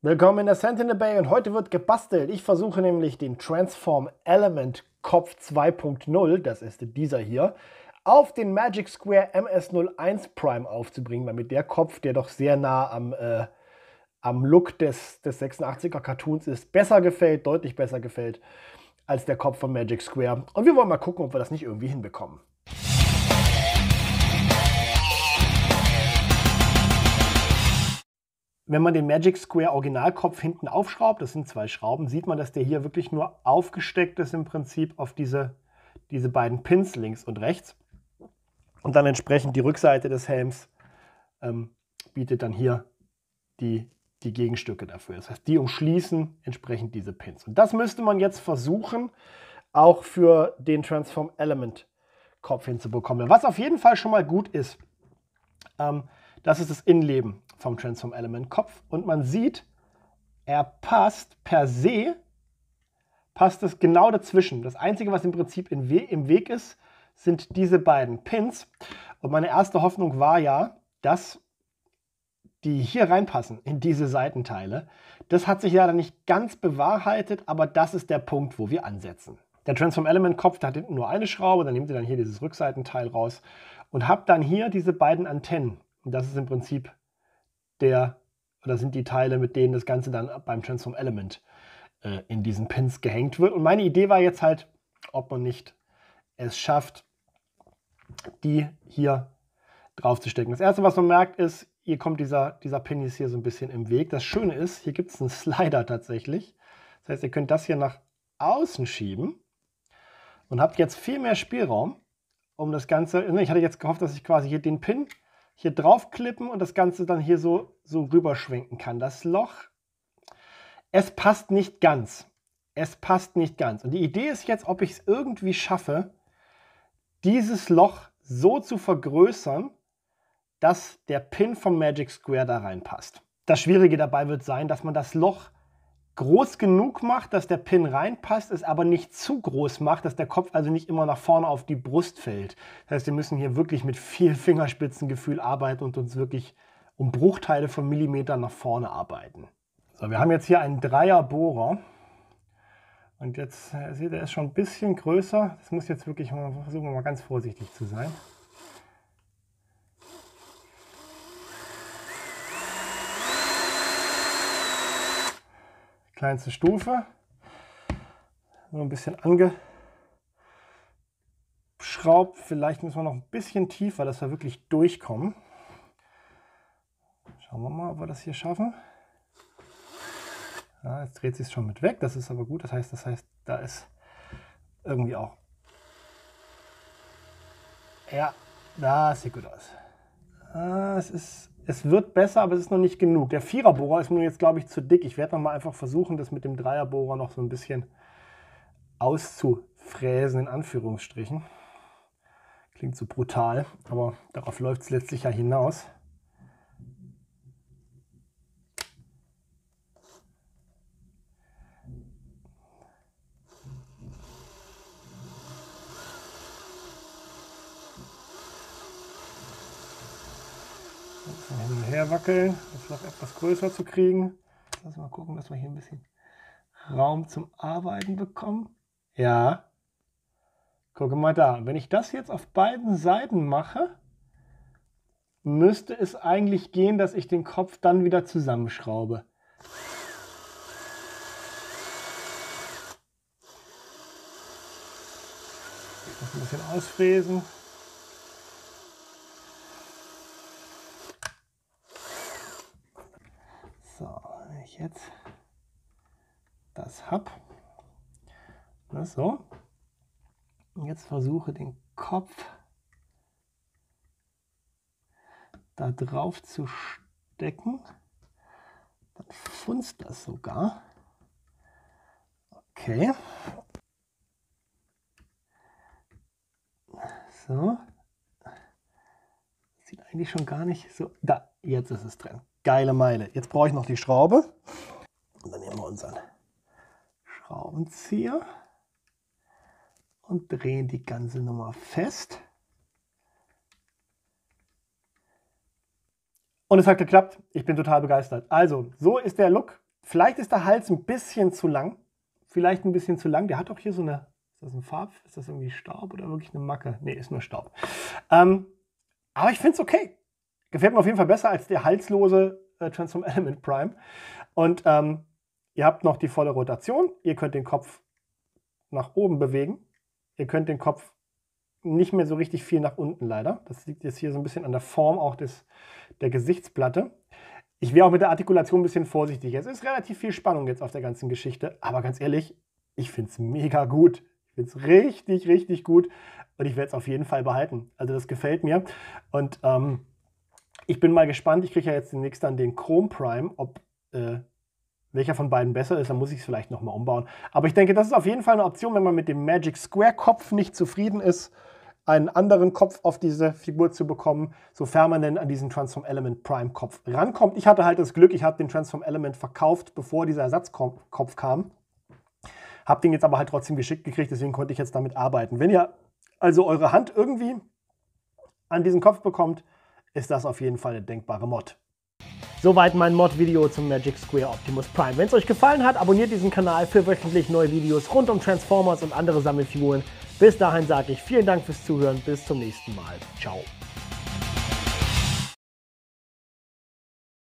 Willkommen in der Sentinel Bay und heute wird gebastelt. Ich versuche nämlich den Transform Element Kopf 2.0, das ist dieser hier, auf den Magic Square MS-01 Prime aufzubringen, weil mir der Kopf, der doch sehr nah am Look des 86er Cartoons ist, besser gefällt, deutlich besser gefällt als der Kopf von Magic Square. Und wir wollen mal gucken, ob wir das nicht irgendwie hinbekommen. Wenn man den Magic Square Originalkopf hinten aufschraubt, das sind 2 Schrauben, sieht man, dass der hier wirklich nur aufgesteckt ist im Prinzip auf diese beiden Pins links und rechts. Und dann entsprechend die Rückseite des Helms bietet dann hier die Gegenstücke dafür. Das heißt, die umschließen entsprechend diese Pins. Und das müsste man jetzt versuchen, auch für den Transform Element Kopf hinzubekommen. Was auf jeden Fall schon mal gut ist, das ist das Innenleben vom Transform Element Kopf. Und man sieht, er passt per se, passt es genau dazwischen. Das Einzige, was im Prinzip im Weg ist, sind diese beiden Pins. Und meine erste Hoffnung war ja, dass die hier reinpassen in diese Seitenteile. Das hat sich leider nicht ganz bewahrheitet, aber das ist der Punkt, wo wir ansetzen. Der Transform Element Kopf, der hat hinten nur eine Schraube, dann nehmt ihr dann hier dieses Rückseitenteil raus und habt dann hier diese beiden Antennen. Und das ist im Prinzip sind die Teile, mit denen das Ganze dann beim Transform Element in diesen Pins gehängt wird. Und meine Idee war jetzt halt, ob man nicht es schafft, die hier drauf zu stecken. Das erste, was man merkt, ist, hier kommt dieser Pin ist hier so ein bisschen im Weg. Das Schöne ist, hier gibt es einen Slider tatsächlich. Das heißt, ihr könnt das hier nach außen schieben und habt jetzt viel mehr Spielraum, um das Ganze. Ich hatte jetzt gehofft, dass ich quasi hier den Pin hier draufklippen und das Ganze dann hier so rüberschwenken kann. Das Loch, es passt nicht ganz. Es passt nicht ganz. Und die Idee ist jetzt, ob ich es irgendwie schaffe, dieses Loch so zu vergrößern, dass der Pin vom Magic Square da reinpasst. Das Schwierige dabei wird sein, dass man das Loch groß genug macht, dass der Pin reinpasst, es aber nicht zu groß macht, dass der Kopf also nicht immer nach vorne auf die Brust fällt. Das heißt, wir müssen hier wirklich mit viel Fingerspitzengefühl arbeiten und uns wirklich um Bruchteile von Millimetern nach vorne arbeiten. So, wir haben jetzt hier einen Dreierbohrer. Und jetzt seht ihr, er ist schon ein bisschen größer. Das muss jetzt wirklich mal versuchen, mal ganz vorsichtig zu sein. Kleinste Stufe, nur ein bisschen angeschraubt. Vielleicht müssen wir noch ein bisschen tiefer, dass wir wirklich durchkommen. Schauen wir mal, ob wir das hier schaffen. Ja, jetzt dreht sich es schon mit weg, das ist aber gut. Das heißt, da ist irgendwie auch. Ja, das sieht gut aus. Es wird besser, aber es ist noch nicht genug. Der Viererbohrer ist mir jetzt, glaube ich, zu dick. Ich werde noch mal einfach versuchen, das mit dem Dreierbohrer noch so ein bisschen auszufräsen, in Anführungsstrichen. Klingt so brutal, aber darauf läuft es letztlich ja hinaus. Hin und her wackeln, das Loch etwas größer zu kriegen. Lass mal gucken, dass wir hier ein bisschen Raum zum Arbeiten bekommen. Ja, gucke mal da. Wenn ich das jetzt auf beiden Seiten mache, müsste es eigentlich gehen, dass ich den Kopf dann wieder zusammenschraube. Ich muss ein bisschen ausfräsen. So, wenn ich jetzt das habe, so, und jetzt versuche den Kopf da drauf zu stecken, dann funzt das sogar. Okay. So. Sieht eigentlich schon gar nicht so. Da, jetzt ist es drin. Geile Meile. Jetzt brauche ich noch die Schraube. Und dann nehmen wir unseren Schraubenzieher und drehen die ganze Nummer fest. Und es hat geklappt. Ich bin total begeistert. Also, so ist der Look Vielleicht ist der Hals ein bisschen zu lang. Vielleicht ein bisschen zu lang. Der hat auch hier so eine, ist das ein ist das irgendwie Staub oder wirklich eine Macke? Nee, ist nur Staub. Aber ich finde es okay. Gefällt mir auf jeden Fall besser als der halslose Transform Element Prime. Und ihr habt noch die volle Rotation. Ihr könnt den Kopf nach oben bewegen. Ihr könnt den Kopf nicht mehr so richtig viel nach unten leider. Das liegt jetzt hier so ein bisschen an der Form auch der Gesichtsplatte. Ich wäre auch mit der Artikulation ein bisschen vorsichtig. Es ist relativ viel Spannung jetzt auf der ganzen Geschichte. Aber ganz ehrlich, ich finde es mega gut. Ich finde es richtig, richtig gut. Und ich werde es auf jeden Fall behalten. Also das gefällt mir. Und ich bin mal gespannt. Ich kriege ja jetzt demnächst dann den Chrome Prime. Ob welcher von beiden besser ist, dann muss ich es vielleicht nochmal umbauen. Aber ich denke, das ist auf jeden Fall eine Option, wenn man mit dem Magic Square Kopf nicht zufrieden ist, einen anderen Kopf auf diese Figur zu bekommen, sofern man denn an diesen Transform Element Prime Kopf rankommt. Ich hatte halt das Glück, ich habe den Transform Element verkauft, bevor dieser Ersatzkopf kam. Habe den jetzt aber halt trotzdem geschickt gekriegt, deswegen konnte ich jetzt damit arbeiten. Wenn ihr also eure Hand irgendwie an diesen Kopf bekommt, ist das auf jeden Fall eine denkbare Mod. Soweit mein Mod-Video zum Magic Square Optimus Prime. Wenn es euch gefallen hat, abonniert diesen Kanal für wöchentlich neue Videos rund um Transformers und andere Sammelfiguren. Bis dahin sage ich vielen Dank fürs Zuhören. Bis zum nächsten Mal. Ciao.